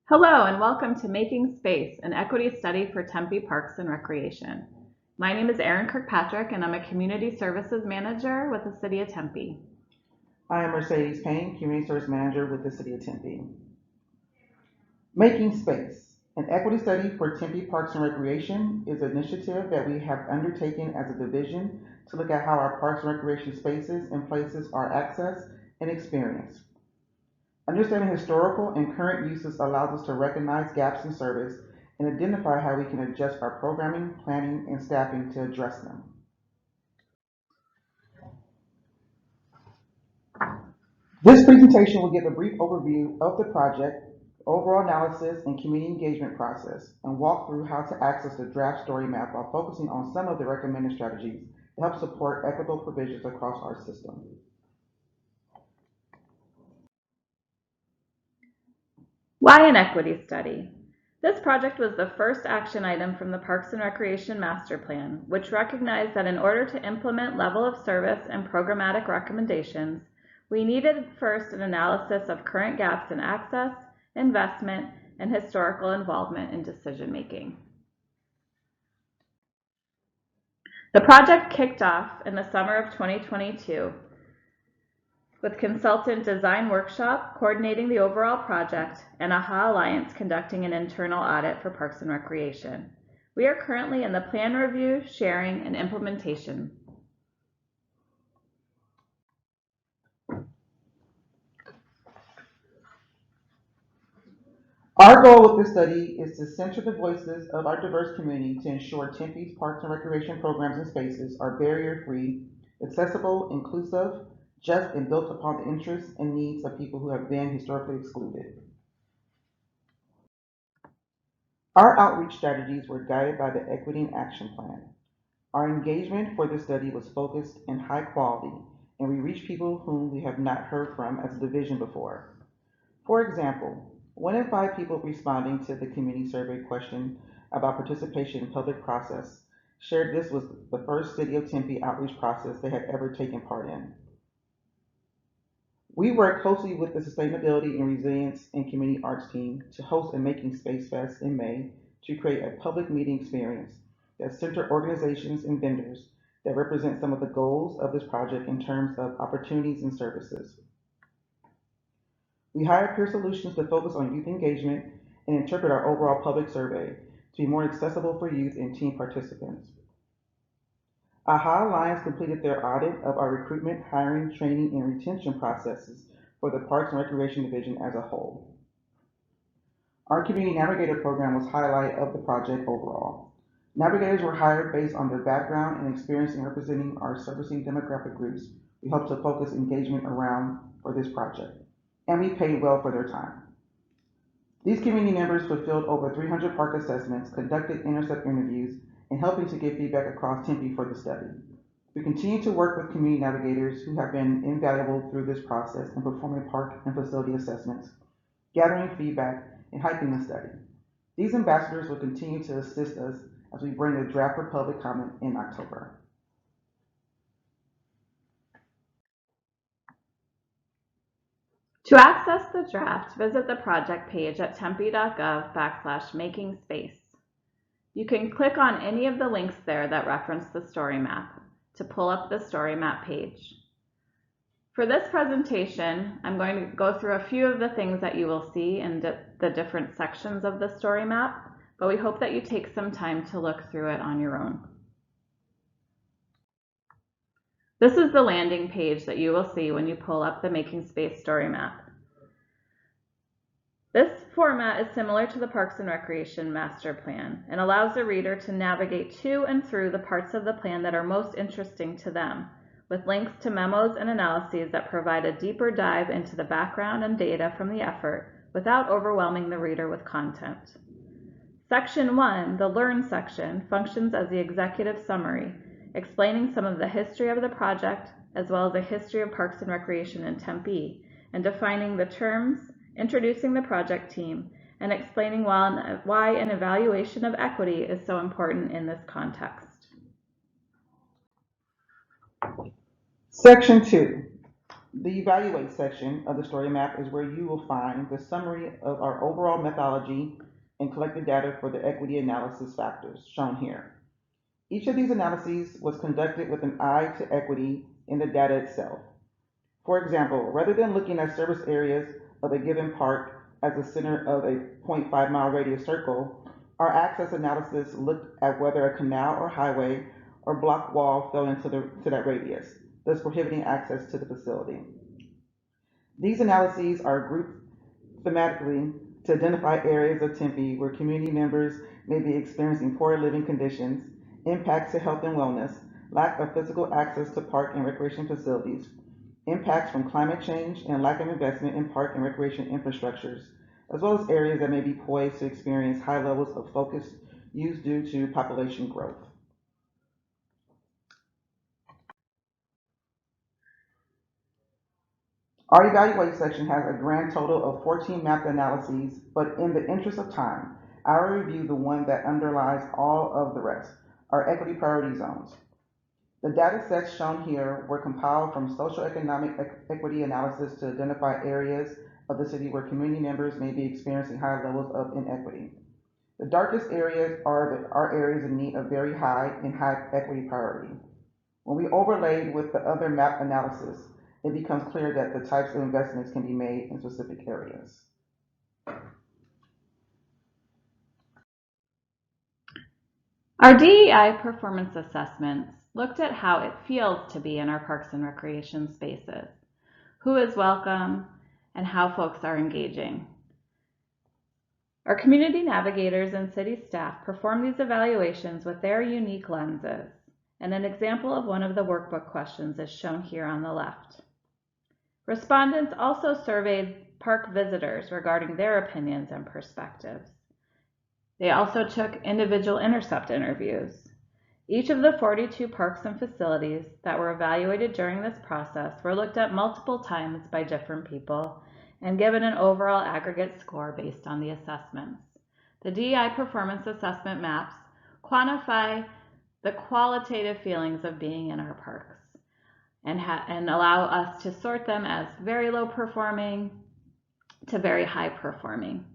Hello and welcome to Making Space, an equity study for Tempe Parks and Recreation. My name is Erin Kirkpatrick and I'm a Community Services Manager with the City of Tempe. I am Mercedes Payne, Community Service Manager with the City of Tempe. Making Space, an equity study for Tempe Parks and Recreation, is an initiative that we have undertaken as a division to look at how our parks and recreation spaces and places are accessed and experienced. Understanding historical and current uses allows us to recognize gaps in service and identify how we can adjust our programming, planning, and staffing to address them. This presentation will give a brief overview of the project, overall analysis, and community engagement process, and walk through how to access the draft story map while focusing on some of the recommended strategies to help support equitable provisions across our system. Why an equity study? This project was the first action item from the Parks and Recreation Master Plan, which recognized that in order to implement level of service and programmatic recommendations, we needed first an analysis of current gaps in access, investment, and historical involvement in decision making. The project kicked off in the summer of 2022 with consultant design workshop coordinating the overall project and AHA Alliance conducting an internal audit for Parks and Recreation. We are currently in the plan review, sharing, and implementation. Our goal with this study is to center the voices of our diverse community to ensure Tempe's parks and recreation programs and spaces are barrier-free, accessible, inclusive, just, and built upon the interests and needs of people who have been historically excluded. Our outreach strategies were guided by the Equity and Action Plan. Our engagement for this study was focused and high quality, and we reached people whom we have not heard from as a division before. For example, 1 in 5 people responding to the community survey question about participation in public process shared this was the first City of Tempe outreach process they had ever taken part in. We worked closely with the Sustainability and Resilience and Community Arts team to host a Making Space Fest in May to create a public meeting experience that centered organizations and vendors that represent some of the goals of this project in terms of opportunities and services. We hired Peer Solutions to focus on youth engagement and interpret our overall public survey to be more accessible for youth and teen participants. AHA Alliance completed their audit of our recruitment, hiring, training, and retention processes for the Parks and Recreation Division as a whole. Our Community Navigator program was highlight of the project overall. Navigators were hired based on their background and experience in representing our servicing demographic groups. We hope to focus engagement around for this project, and we paid well for their time. These community members fulfilled over 300 park assessments, conducted intercept interviews, and helping to give feedback across Tempe for the study. We continue to work with community navigators who have been invaluable through this process in performing park and facility assessments, gathering feedback, and hyping the study. These ambassadors will continue to assist us as we bring the draft for public comment in October. To access the draft, visit the project page at tempe.gov/makingspace. You can click on any of the links there that reference the story map to pull up the story map page. For this presentation, I'm going to go through a few of the things that you will see in the different sections of the story map, but we hope that you take some time to look through it on your own. This is the landing page that you will see when you pull up the Making Space story map. This format is similar to the Parks and Recreation Master Plan and allows the reader to navigate to and through the parts of the plan that are most interesting to them, with links to memos and analyses that provide a deeper dive into the background and data from the effort without overwhelming the reader with content. Section 1, the Learn section, functions as the executive summary, explaining some of the history of the project as well as the history of Parks and Recreation in Tempe, and defining the terms, introducing the project team, and explaining why an evaluation of equity is so important in this context. Section 2, The Evaluate section of the story map is where you will find the summary of our overall methodology and collected data for the equity analysis factors shown here. Each of these analyses was conducted with an eye to equity in the data itself. For example, rather than looking at service areas of a given park as the center of a 0.5-mile radius circle, our access analysis looked at whether a canal or highway or block wall fell into that radius, thus prohibiting access to the facility. These analyses are grouped thematically to identify areas of Tempe where community members may be experiencing poor living conditions, impacts to health and wellness, lack of physical access to park and recreation facilities, impacts from climate change and lack of investment in park and recreation infrastructures, as well as areas that may be poised to experience high levels of focused use due to population growth. Our evaluate section has a grand total of 14 mapped analyses, but in the interest of time, I will review the one that underlies all of the rest, our equity priority zones. The data sets shown here were compiled from socioeconomic equity analysis to identify areas of the city where community members may be experiencing high levels of inequity. The darkest areas are areas in need of very high and high equity priority. When we overlay with the other map analysis, it becomes clear that the types of investments can be made in specific areas. Our DEI performance assessments looked at how it feels to be in our parks and recreation spaces, who is welcome, and how folks are engaging. Our community navigators and city staff perform these evaluations with their unique lenses, and an example of one of the workbook questions is shown here on the left. Respondents also surveyed park visitors regarding their opinions and perspectives. They also took individual intercept interviews. Each of the 42 parks and facilities that were evaluated during this process were looked at multiple times by different people and given an overall aggregate score based on the assessments. The DEI performance assessment maps quantify the qualitative feelings of being in our parks and allow us to sort them as very low performing to very high performing.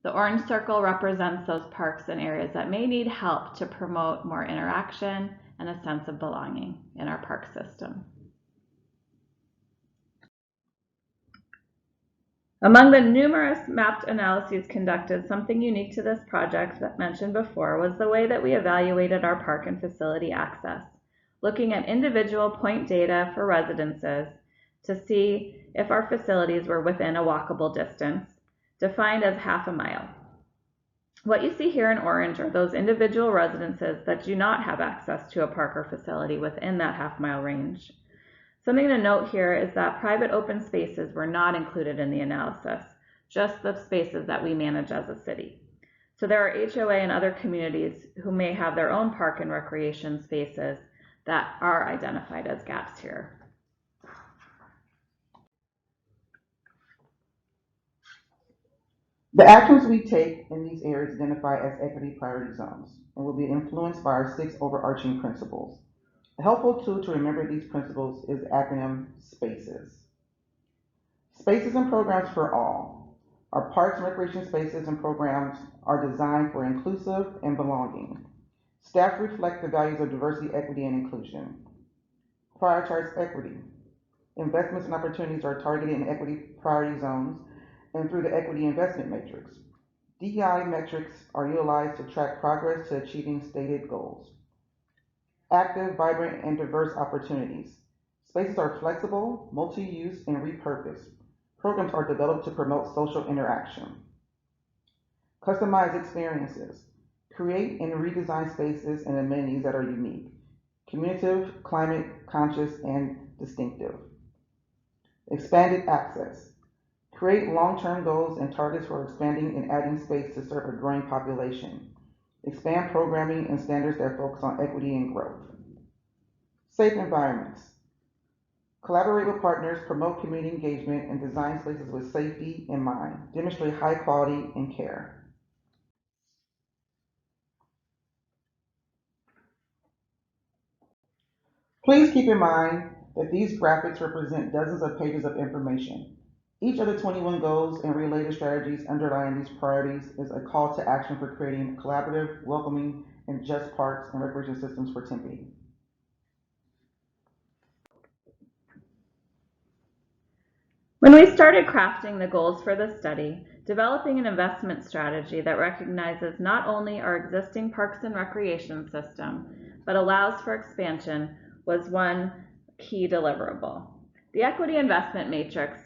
The orange circle represents those parks and areas that may need help to promote more interaction and a sense of belonging in our park system. Among the numerous mapped analyses conducted, something unique to this project that mentioned before was the way that we evaluated our park and facility access, looking at individual point data for residences to see if our facilities were within a walkable distance, defined as half a mile. What you see here in orange are those individual residences that do not have access to a park or facility within that half-mile range. Something to note here is that private open spaces were not included in the analysis, just the spaces that we manage as a city. So there are HOA and other communities who may have their own park and recreation spaces that are identified as gaps here. The actions we take in these areas identify as equity priority zones and will be influenced by our 6 overarching principles. A helpful tool to remember these principles is the acronym SPACES. Spaces and programs for all. Our parks and recreation spaces and programs are designed for inclusive and belonging. Staff reflect the values of diversity, equity, and inclusion. Prioritize equity. Investments and opportunities are targeted in equity priority zones and through the equity investment matrix. DEI metrics are utilized to track progress to achieving stated goals. Active, vibrant, and diverse opportunities. Spaces are flexible, multi-use, and repurposed. Programs are developed to promote social interaction. Customize experiences. Create and redesign spaces and amenities that are unique, communicative, climate conscious, and distinctive. Expanded access. Create long-term goals and targets for expanding and adding space to serve a growing population. Expand programming and standards that focus on equity and growth. Safe environments. Collaborate with partners, promote community engagement, and design spaces with safety in mind. Demonstrate high quality and care. Please keep in mind that these graphics represent dozens of pages of information. Each of the 21 goals and related strategies underlying these priorities is a call to action for creating collaborative, welcoming, and just parks and recreation systems for Tempe. When we started crafting the goals for the study, developing an investment strategy that recognizes not only our existing parks and recreation system, but allows for expansion was one key deliverable. The equity investment matrix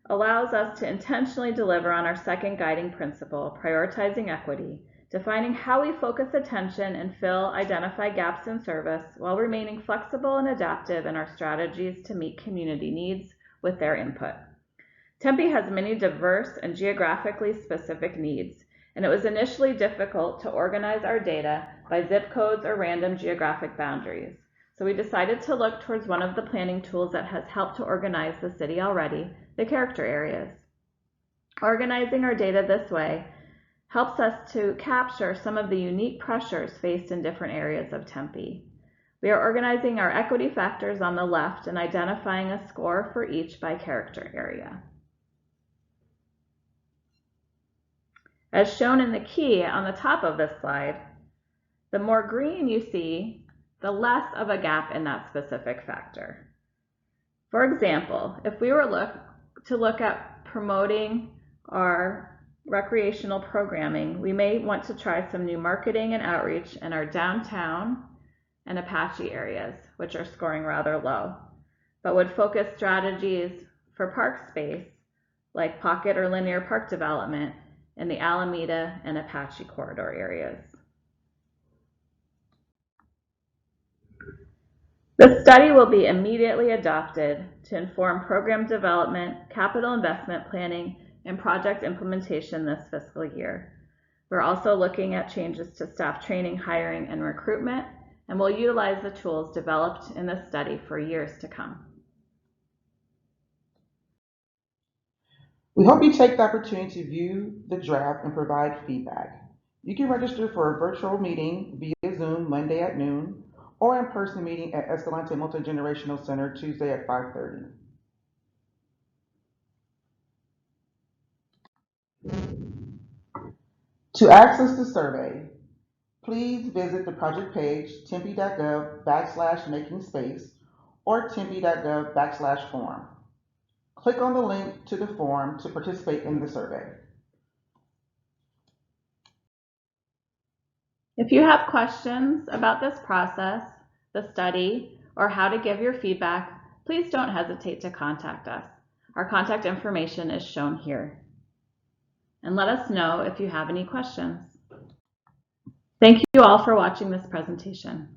allows us to intentionally deliver on our second guiding principle, prioritizing equity, defining how we focus attention and fill identified gaps in service while remaining flexible and adaptive in our strategies to meet community needs with their input. Tempe has many diverse and geographically specific needs, and it was initially difficult to organize our data by zip codes or random geographic boundaries. So we decided to look towards one of the planning tools that has helped to organize the city already, the character areas. Organizing our data this way helps us to capture some of the unique pressures faced in different areas of Tempe. We are organizing our equity factors on the left and identifying a score for each by character area. As shown in the key on the top of this slide, the more green you see, the less of a gap in that specific factor. For example, if we were to look at promoting our recreational programming, we may want to try some new marketing and outreach in our downtown and Apache areas, which are scoring rather low, but would focus strategies for park space, like pocket or linear park development, in the Alameda and Apache corridor areas. The study will be immediately adopted to inform program development, capital investment planning, and project implementation this fiscal year. We're also looking at changes to staff training, hiring, and recruitment, and we'll utilize the tools developed in this study for years to come. We hope you take the opportunity to view the draft and provide feedback. You can register for a virtual meeting via Zoom Monday at noon or in-person meeting at Escalante Multi-Generational Center Tuesday at 5:30. To access the survey, please visit the project page tempe.gov/making-space or tempe.gov/form. Click on the link to the form to participate in the survey. If you have questions about this process, the study, or how to give your feedback, please don't hesitate to contact us. Our contact information is shown here. And let us know if you have any questions. Thank you all for watching this presentation.